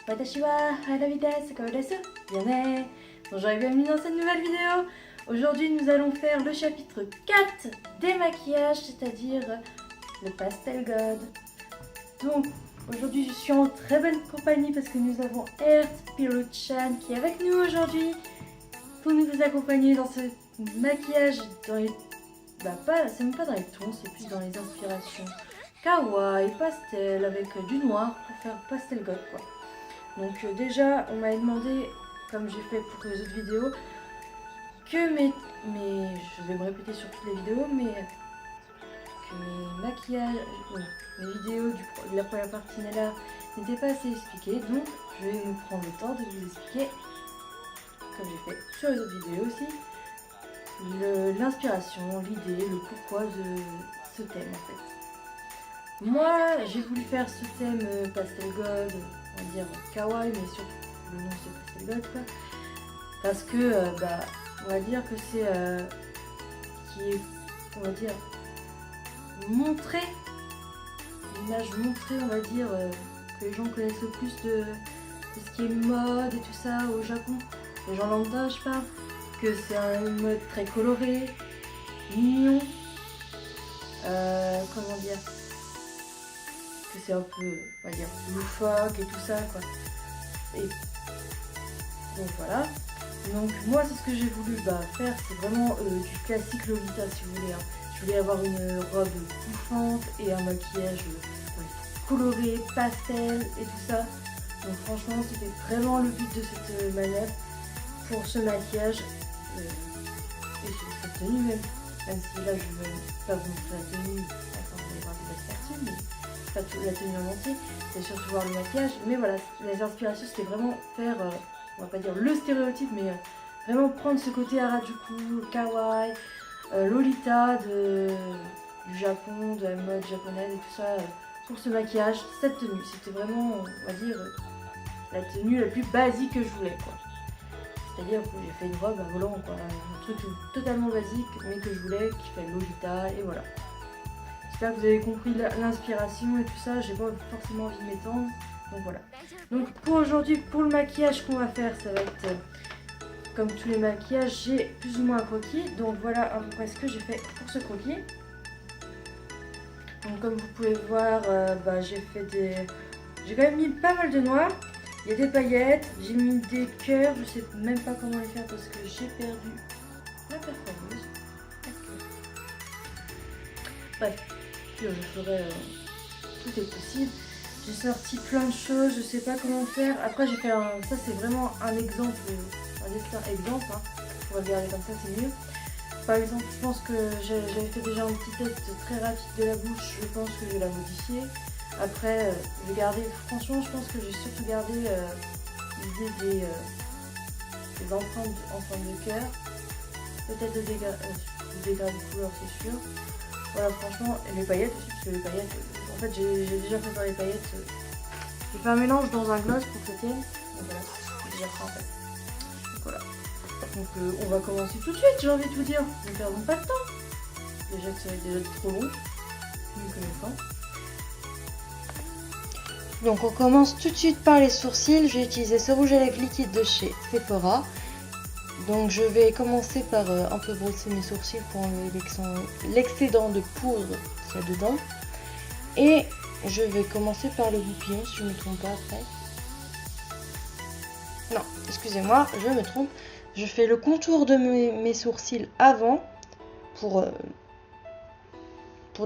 Watashi wa Hanabi desu, Kao desu. Bien né. Bonjour et bienvenue dans cette nouvelle vidéo. Aujourd'hui nous allons faire le chapitre 4 des maquillages, c'est-à-dire le Pastel God. Donc aujourd'hui je suis en très bonne compagnie parce que nous avons Earth Pilot-chan qui est avec nous aujourd'hui pour nous accompagner dans ce maquillage dans les... c'est même pas dans les tons, c'est plus dans les inspirations kawaii, pastel, avec du noir pour faire Pastel God quoi. Donc déjà on m'a demandé, comme j'ai fait pour les autres vidéos, que je vais me répéter sur toutes les vidéos, mais que mes maquillages, mes vidéos de la première partie là n'étaient pas assez expliquées, donc je vais me prendre le temps de vous expliquer, comme j'ai fait sur les autres vidéos aussi, l'inspiration, l'idée, le pourquoi de ce thème en fait. Moi j'ai voulu faire ce thème Pastel God, on va dire kawaii, mais surtout le nom c'est Pastel God quoi, parce que on va dire que c'est qui est, on va dire, montré, une image montrée, on va dire, que les gens connaissent le plus de ce qui est mode et tout ça au Japon, les gens lambda je parle, que c'est un mode très coloré, mignon, comment dire, que c'est un peu, on va dire, loufoque et tout ça quoi. Et donc voilà. Donc moi c'est ce que j'ai voulu faire, c'est vraiment du classique Lolita si vous voulez. Je voulais avoir une robe bouffante et un maquillage coloré, pastel et tout ça. Donc franchement c'était vraiment le but de cette manette pour ce maquillage et cette tenue même si là je ne vais pas vous montrer la tenue, enfin vous allez voir des aperçus, mais pas toute la tenue en entier, c'est surtout voir le maquillage. Mais voilà, les inspirations c'était vraiment faire... on va pas dire le stéréotype, mais vraiment prendre ce côté Harajuku, kawaii, Lolita du Japon, de la mode japonaise et tout ça, pour ce maquillage, cette tenue. C'était vraiment, on va dire, la tenue la plus basique que je voulais, quoi. C'est-à-dire que j'ai fait une robe à volant, quoi, un truc totalement basique, mais que je voulais, qui fait Lolita, et voilà. J'espère que vous avez compris l'inspiration et tout ça, j'ai pas forcément envie de m'étendre. Donc voilà. Donc pour aujourd'hui, pour le maquillage qu'on va faire, ça va être comme tous les maquillages, j'ai plus ou moins un croquis. Donc voilà à peu près ce que j'ai fait pour ce croquis. Donc comme vous pouvez voir, j'ai quand même mis pas mal de noir. Il y a des paillettes, j'ai mis des cœurs, je sais même pas comment les faire parce que j'ai perdu la performance. Bref, je ferai, tout est possible. J'ai sorti plein de choses, je sais pas comment faire. Après j'ai fait ça c'est vraiment un exemple, un dessin exemple, hein. On va regarder comme ça c'est mieux. Par exemple je pense que j'avais fait déjà un petit test très rapide de la bouche, je pense que je vais la modifier. Après je vais garder, franchement je pense que j'ai surtout gardé l'idée des empreintes en forme de cœur. Peut-être des dégradés de couleur c'est sûr. Voilà franchement, et les paillettes aussi, parce que les paillettes, en fait j'ai déjà fait les paillettes. J'ai fait un mélange dans un gloss pour que ça tienne. Donc voilà, j'ai déjà fait en fait. Donc voilà. Donc on va commencer tout de suite, j'ai envie de vous dire. Ne perdons pas de temps. Déjà que ça va être déjà trop long. Nous connaissons. Donc on commence tout de suite par les sourcils. Je vais utiliser ce rouge à lèvres liquide de chez Sephora. Donc je vais commencer par un peu brosser mes sourcils pour enlever l'excédent de poudre qu'il y a dedans. Et je vais commencer par le goupillon si je ne me trompe pas après. Non, excusez-moi, je me trompe. Je fais le contour de mes sourcils avant pour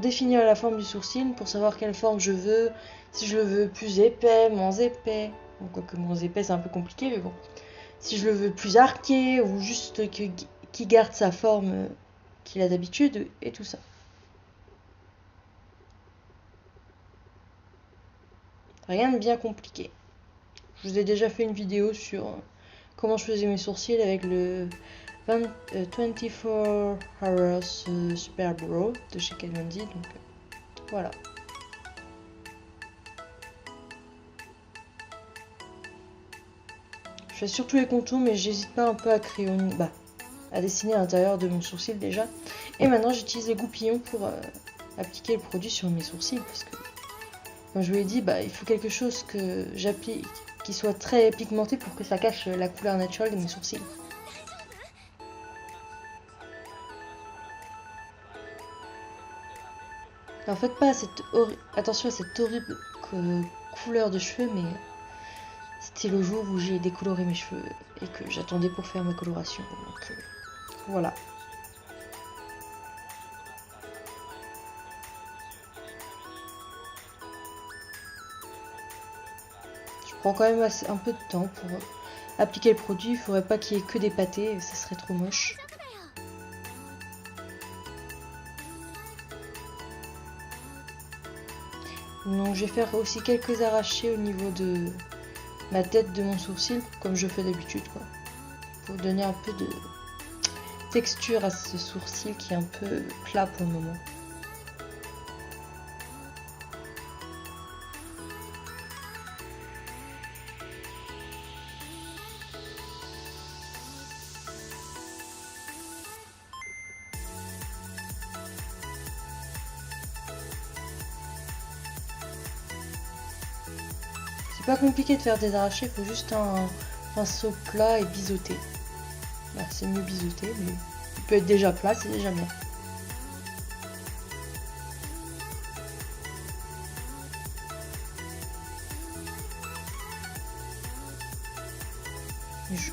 définir la forme du sourcil, pour savoir quelle forme je veux. Si je le veux plus épais, moins épais. Quoique moins épais c'est un peu compliqué mais bon. Si je le veux plus arqué ou juste qu'il garde sa forme qu'il a d'habitude et tout ça. Rien de bien compliqué. Je vous ai déjà fait une vidéo sur comment je faisais mes sourcils avec le 24 Hours Super Brow de chez Kat Von D. Donc voilà. Je fais surtout les contours mais j'hésite pas un peu à à dessiner à l'intérieur de mon sourcil déjà. Et maintenant j'utilise les goupillons pour appliquer le produit sur mes sourcils parce que comme je vous l'ai dit, il faut quelque chose que j'applique, qui soit très pigmenté pour que ça cache la couleur naturelle de mes sourcils. En fait, pas attention à cette horrible couleur de cheveux, mais c'était le jour où j'ai décoloré mes cheveux et que j'attendais pour faire ma coloration. Donc voilà. Je prends quand même un peu de temps pour appliquer le produit. Il faudrait pas qu'il y ait que des pâtés, ça serait trop moche. Donc je vais faire aussi quelques arrachés au niveau de ma tête de mon sourcil, comme je fais d'habitude, quoi. Pour donner un peu de texture à ce sourcil qui est un peu plat pour le moment. C'est pas compliqué de faire des arrachés, il faut juste un pinceau plat et biseauté. Bah, c'est mieux biseauté, mais il peut être déjà plat, c'est déjà bien.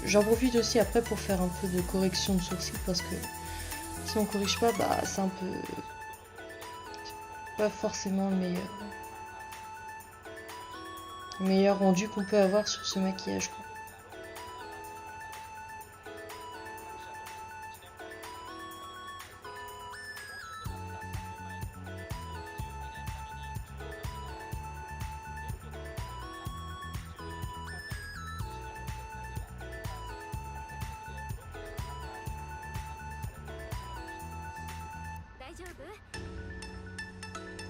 J'en profite aussi après pour faire un peu de correction de sourcils parce que si on corrige pas, bah c'est un peu pas forcément le meilleur rendu qu'on peut avoir sur ce maquillage, quoi.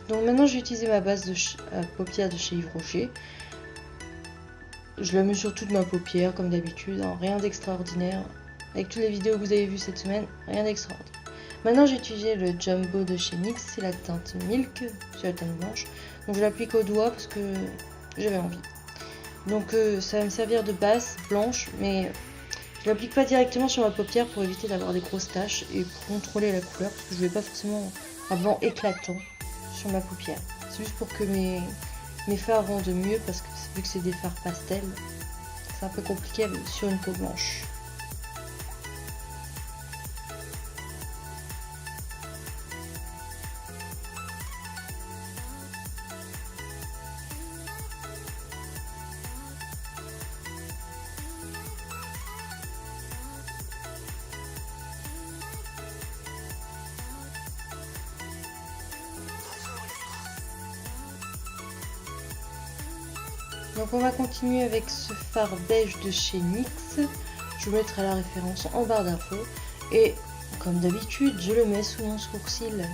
Donc maintenant j'ai utilisé ma base de paupières de chez Yves Rocher. Je la mets sur toute ma paupière comme d'habitude, hein, rien d'extraordinaire. Avec toutes les vidéos que vous avez vues cette semaine, rien d'extraordinaire. Maintenant j'ai utilisé le Jumbo de chez NYX, c'est la teinte Milk, c'est la teinte blanche. Donc je l'applique au doigt parce que j'avais envie. Donc ça va me servir de base blanche, mais je l'applique pas directement sur ma paupière pour éviter d'avoir des grosses taches et pour contrôler la couleur parce que je veux pas forcément un blanc éclatant sur ma paupière. C'est juste pour que mes fards rendent mieux parce que vu que c'est des fards pastel, c'est un peu compliqué sur une peau blanche. Donc on va continuer avec ce fard beige de chez NYX. Je vous mettrai la référence en barre d'infos. Et comme d'habitude, je le mets sous mon sourcil.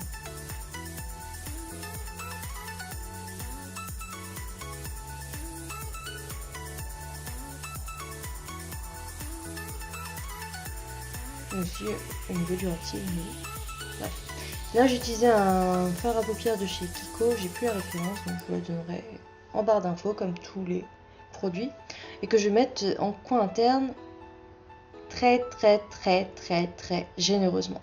Et aussi au niveau du rectil. Bref. Là j'ai utilisé un fard à paupières de chez Kiko. J'ai plus la référence, donc je vous la donnerai en barre d'infos comme tous les produits, et que je vais mettre en coin interne très généreusement,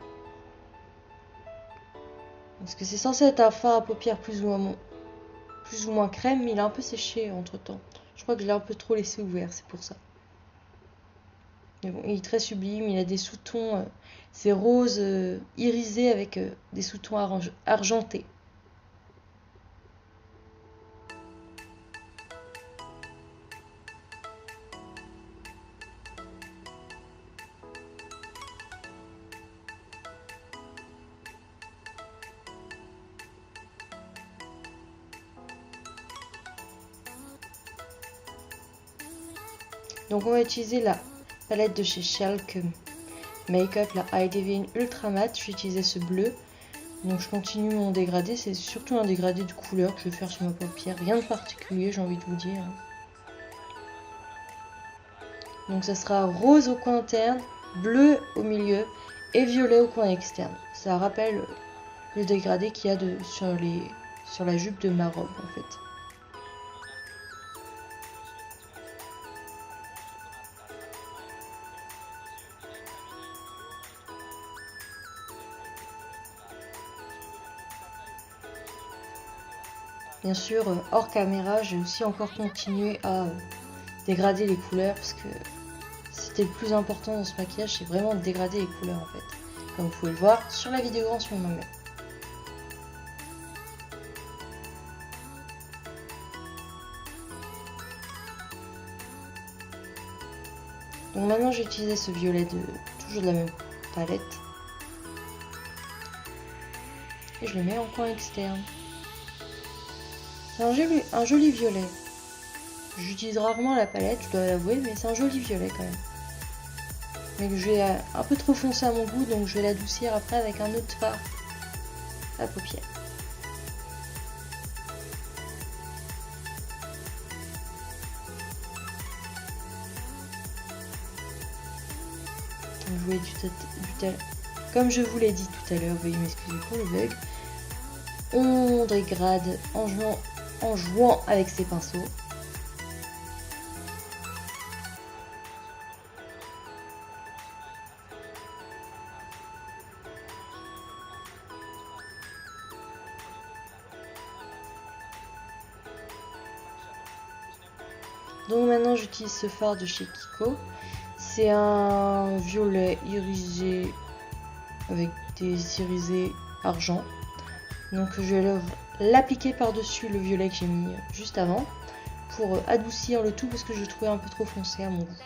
parce que c'est censé être un fard à paupières plus ou moins crème, mais il a un peu séché entre temps. Je crois que je l'ai un peu trop laissé ouvert, c'est pour ça. Mais bon, il est très sublime, il a des sous-tons, c'est rose irisé avec des sous-tons argentés. Donc on va utiliser la palette de chez Shelk Makeup, la High Divine Ultra Matte. Je vais utiliser ce bleu. Donc je continue mon dégradé. C'est surtout un dégradé de couleur que je vais faire sur ma paupière. Rien de particulier, j'ai envie de vous dire. Donc ça sera rose au coin interne, bleu au milieu et violet au coin externe. Ça rappelle le dégradé qu'il y a sur la jupe de ma robe en fait. Bien sûr, hors caméra, j'ai aussi encore continué à dégrader les couleurs parce que c'était le plus important dans ce maquillage, c'est vraiment de dégrader les couleurs en fait. Comme vous pouvez le voir sur la vidéo en ce moment même. Donc maintenant j'ai utilisé ce violet toujours de la même palette. Et je le mets en coin externe. C'est un joli violet. J'utilise rarement la palette, je dois l'avouer, mais c'est un joli violet quand même. Mais que je vais un peu trop foncé à mon goût, donc je vais l'adoucir après avec un autre fard à paupières. Comme je vous l'ai dit tout à l'heure, veuillez m'excuser pour le bug. On dégrade en jouant avec ses pinceaux. Donc maintenant j'utilise ce fard de chez Kiko. C'est un violet irisé avec des irisés argent. Donc je vais l'appliquer par-dessus le violet que j'ai mis juste avant pour adoucir le tout parce que je le trouvais un peu trop foncé à mon goût.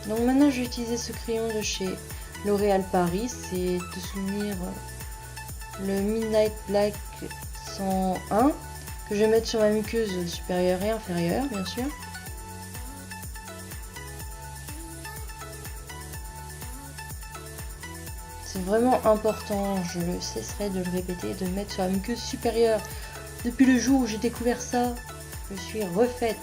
Donc maintenant je vais utiliser ce crayon de chez L'Oréal Paris, c'est de souvenir le Midnight Black 101 que je vais mettre sur ma muqueuse supérieure et inférieure bien sûr. C'est vraiment important, je ne cesserai de le répéter, de le mettre sur la muqueuse supérieure. Depuis le jour où j'ai découvert ça, je suis refaite.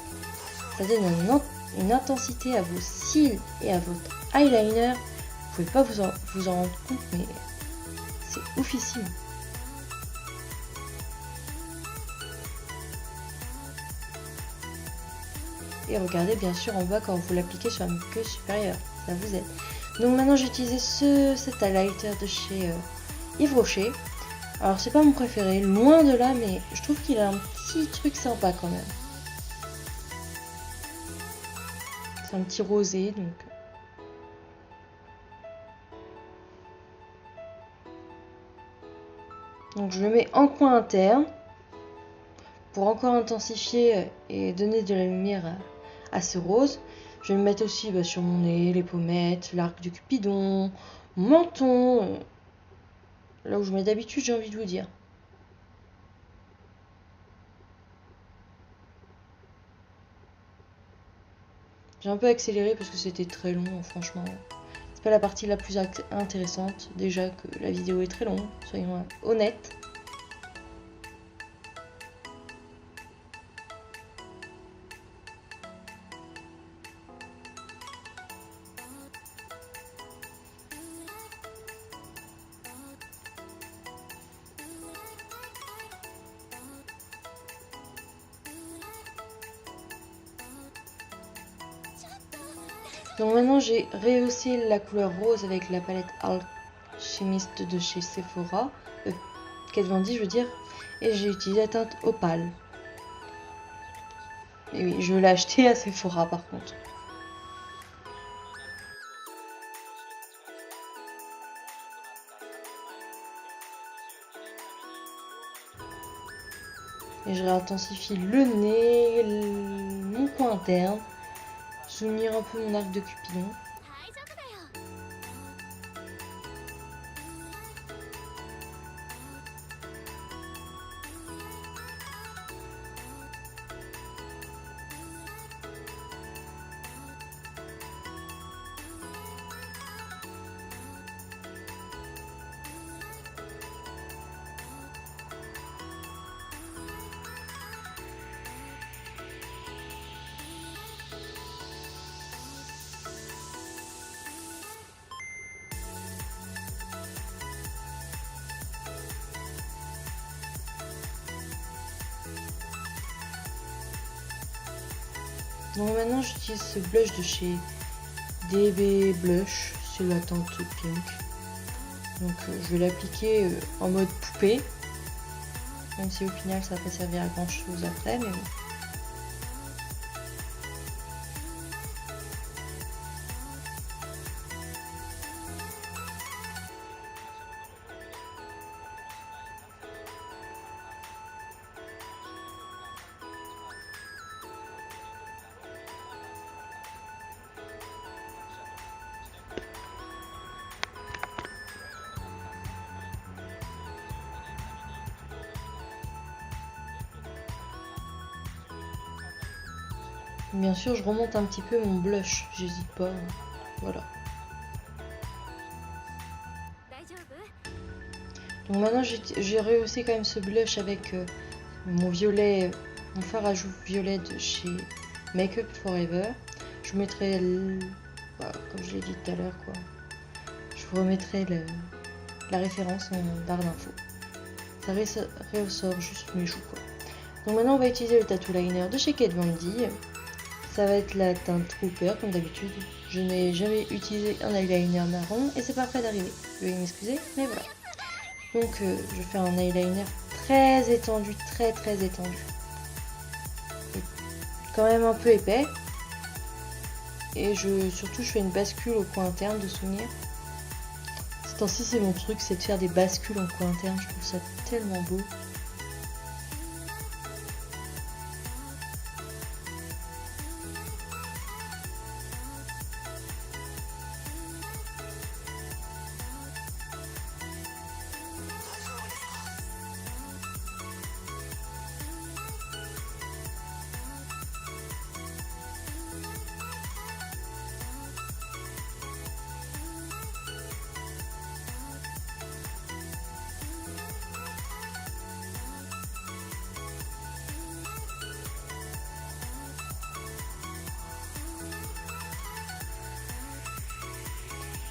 Ça donne une intensité à vos cils et à votre eyeliner. Vous pouvez pas vous en rendre compte, mais c'est oufissime. Et regardez bien sûr en bas quand vous l'appliquez sur la muqueuse supérieure, ça vous aide. Donc maintenant j'ai utilisé cet highlighter de chez Yves Rocher. Alors c'est pas mon préféré, loin de là, mais je trouve qu'il a un petit truc sympa quand même. C'est un petit rosé donc. Donc je le mets en coin interne pour encore intensifier et donner de la lumière à ce rose. Je vais le mettre aussi sur mon nez, les pommettes, l'arc de Cupidon, mon menton, là où je mets d'habitude, j'ai envie de vous dire. J'ai un peu accéléré parce que c'était très long, franchement. C'est pas la partie la plus intéressante, déjà que la vidéo est très longue, soyons honnêtes. Donc maintenant j'ai rehaussé la couleur rose avec la palette Alchemist de chez Sephora, Kat Von D je veux dire, et j'ai utilisé la teinte opale. Et oui, je l'ai acheté à Sephora par contre. Et je réintensifie le nez, mon coin interne. Souvenir un peu mon arc de Cupidon. Donc maintenant j'utilise ce blush de chez DB Blush, c'est la teinte pink. Donc je vais l'appliquer en mode poupée, même si au final ça va pas servir à grand chose après, mais bon. Bien sûr, je remonte un petit peu mon blush, j'hésite pas. Voilà. Donc maintenant, j'ai rehaussé quand même ce blush avec mon violet, mon fard à joues violet de chez Make Up Forever. Je vous mettrai, voilà, comme je l'ai dit tout à l'heure, quoi. Je vous remettrai la référence en barre d'infos. Ça ressort juste mes joues, quoi. Donc maintenant, on va utiliser le tattoo liner de chez Kat Von D. Ça va être la teinte Trooper comme d'habitude. Je n'ai jamais utilisé un eyeliner marron et c'est pas prêt d'arriver. Veuillez m'excuser, mais voilà. Donc je fais un eyeliner très étendu, très étendu. Et quand même un peu épais. Et surtout je fais une bascule au coin interne de souvenir. Ce temps-ci c'est mon truc, c'est de faire des bascules en coin interne. Je trouve ça tellement beau.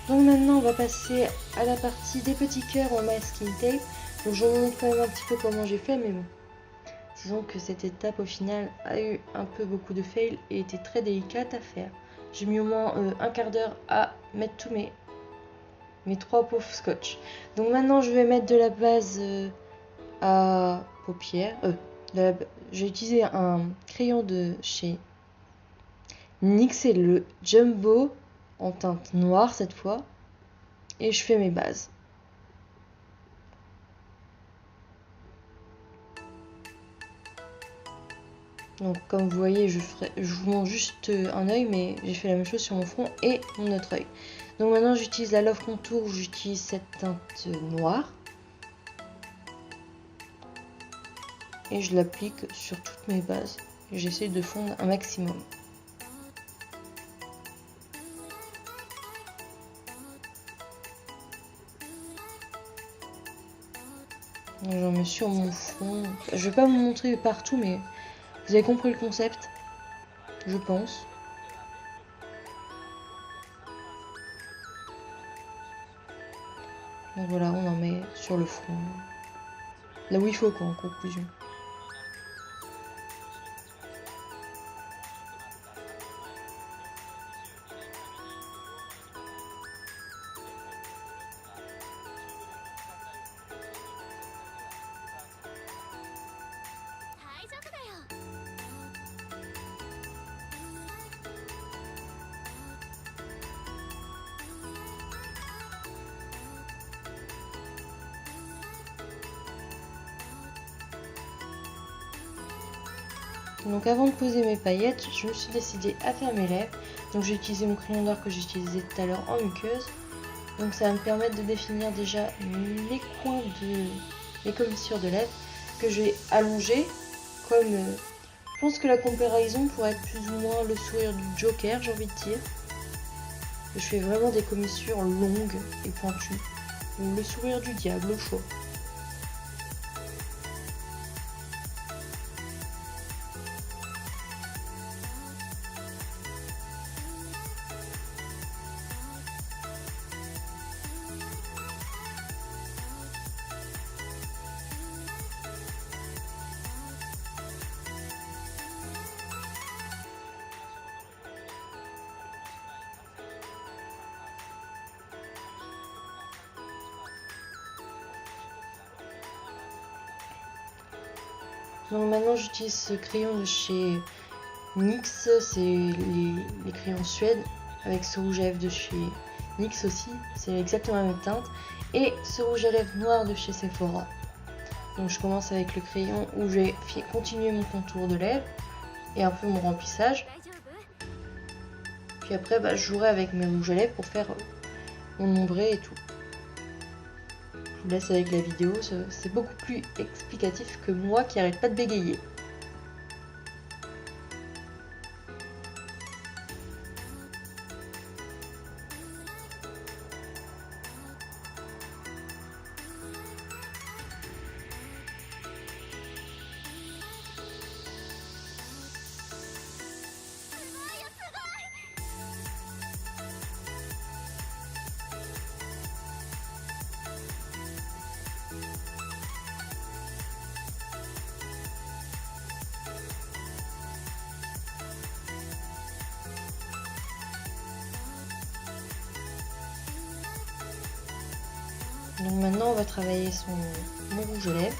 Donc maintenant on va passer à la partie des petits cœurs en masking tape. Donc je vous montre quand même un petit peu comment j'ai fait, mais bon. Disons que cette étape au final a eu un peu beaucoup de fail et était très délicate à faire. J'ai mis au moins un quart d'heure à mettre tous mes 3 pauvres scotch. Donc maintenant je vais mettre de la base à paupières. J'ai utilisé un crayon de chez NYX, c'est le Jumbo en teinte noire cette fois, et je fais mes bases. Donc comme vous voyez, je vous montre juste un œil, mais j'ai fait la même chose sur mon front et mon autre œil. Donc maintenant j'utilise la Love Contour, j'utilise cette teinte noire et je l'applique sur toutes mes bases. J'essaie de fondre un maximum. J'en mets sur mon front. Je vais pas vous montrer partout, mais vous avez compris le concept, je pense. Donc voilà, on en met sur le front. Là où il faut, quoi, en conclusion. Donc avant de poser mes paillettes, je me suis décidée à faire mes lèvres. Donc j'ai utilisé mon crayon noir que j'ai utilisé tout à l'heure en muqueuse. Donc ça va me permettre de définir déjà les coins de les commissures de lèvres que je vais allonger comme... je pense que la comparaison pourrait être plus ou moins le sourire du Joker, j'ai envie de dire. Je fais vraiment des commissures longues et pointues. Ou le sourire du diable, au choix. Donc maintenant j'utilise ce crayon de chez NYX, c'est les crayons Suède, avec ce rouge à lèvres de chez NYX aussi, c'est exactement la même teinte, et ce rouge à lèvres noir de chez Sephora. Donc je commence avec le crayon où je vais continuer mon contour de lèvres et un peu mon remplissage. Puis après je jouerai avec mes rouges à lèvres pour faire mon ombré et tout. Je vous laisse avec la vidéo, c'est beaucoup plus explicatif que moi qui arrête pas de bégayer. Donc maintenant on va travailler mon rouge à lèvres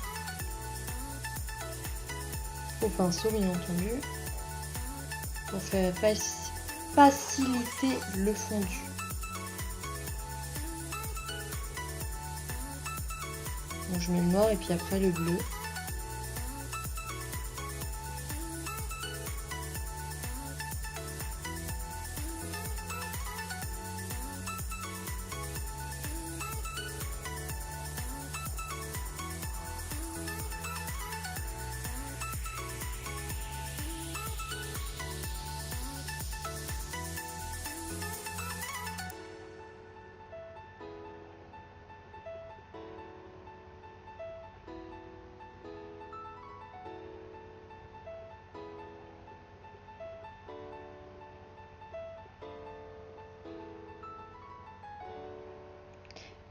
au pinceau bien entendu pour faire faciliter le fondu. Donc je mets le noir et puis après le bleu.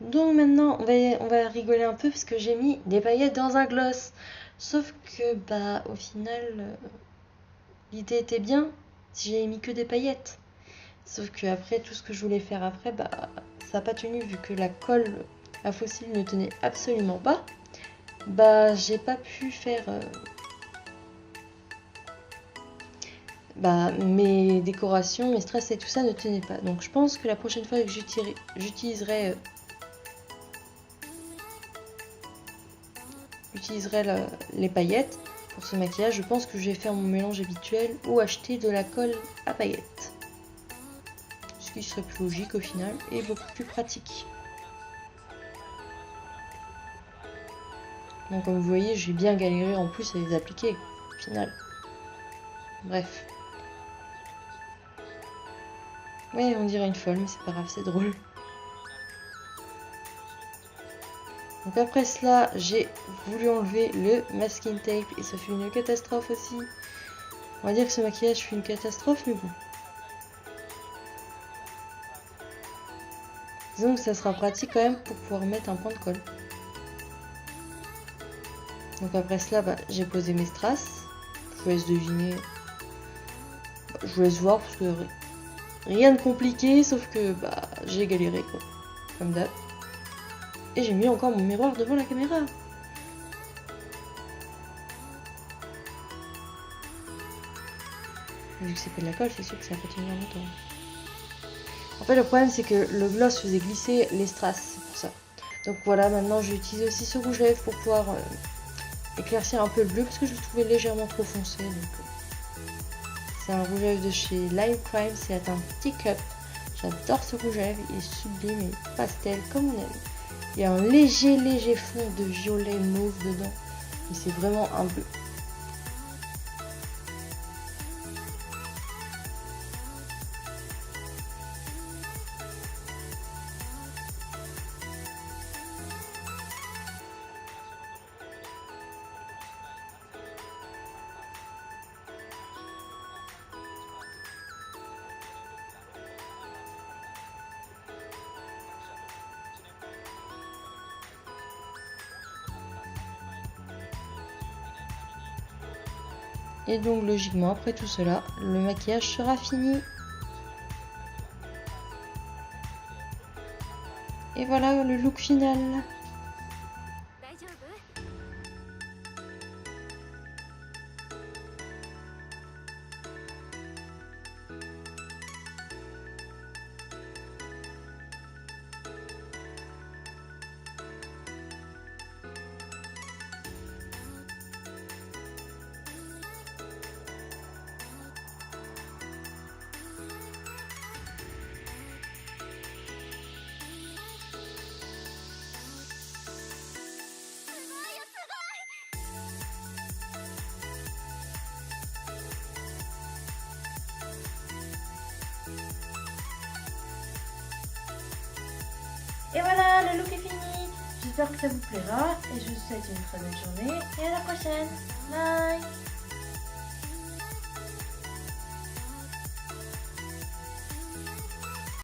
Donc maintenant on va rigoler un peu parce que j'ai mis des paillettes dans un gloss. Sauf que au final l'idée était bien si j'avais mis que des paillettes. Sauf que après tout ce que je voulais faire après ça n'a pas tenu vu que la colle à fossile ne tenait absolument pas. J'ai pas pu faire mes décorations, mes strass et tout ça ne tenaient pas. Donc je pense que la prochaine fois que j'utiliserai les paillettes pour ce maquillage, je pense que je vais faire mon mélange habituel ou acheter de la colle à paillettes. Ce qui serait plus logique au final et beaucoup plus pratique. Donc comme vous voyez, j'ai bien galéré en plus à les appliquer au final. Bref. Ouais, on dirait une folle, mais c'est pas grave, c'est drôle. Donc après cela, j'ai voulu enlever le masking tape et ça fait une catastrophe aussi. On va dire que ce maquillage fait une catastrophe, mais bon. Disons que ça sera pratique quand même pour pouvoir mettre un point de colle. Donc après cela, j'ai posé mes strass. Je vous laisse deviner. Je vous laisse voir parce que rien de compliqué, sauf que j'ai galéré quoi, comme d'hab. Et j'ai mis encore mon miroir devant la caméra. Vu que c'est pas de la colle, c'est sûr que ça va pas tenir longtemps. En fait, le problème c'est que le gloss faisait glisser les strass, c'est pour ça. Donc voilà, maintenant je vais utiliser aussi ce rouge à lèvres pour pouvoir éclaircir un peu le bleu parce que je le trouvais légèrement trop foncé. C'est un rouge à lèvres de chez Lime Crime, c'est la teinte Teacup. J'adore ce rouge à lèvres, il est sublime et pastel comme on aime. Il y a un léger fond de violet mauve dedans, mais c'est vraiment un bleu. Et donc logiquement après tout cela, le maquillage sera fini. Et voilà le look final. Et voilà, le look est fini. J'espère que ça vous plaira et je vous souhaite une très bonne journée et à la prochaine. Bye.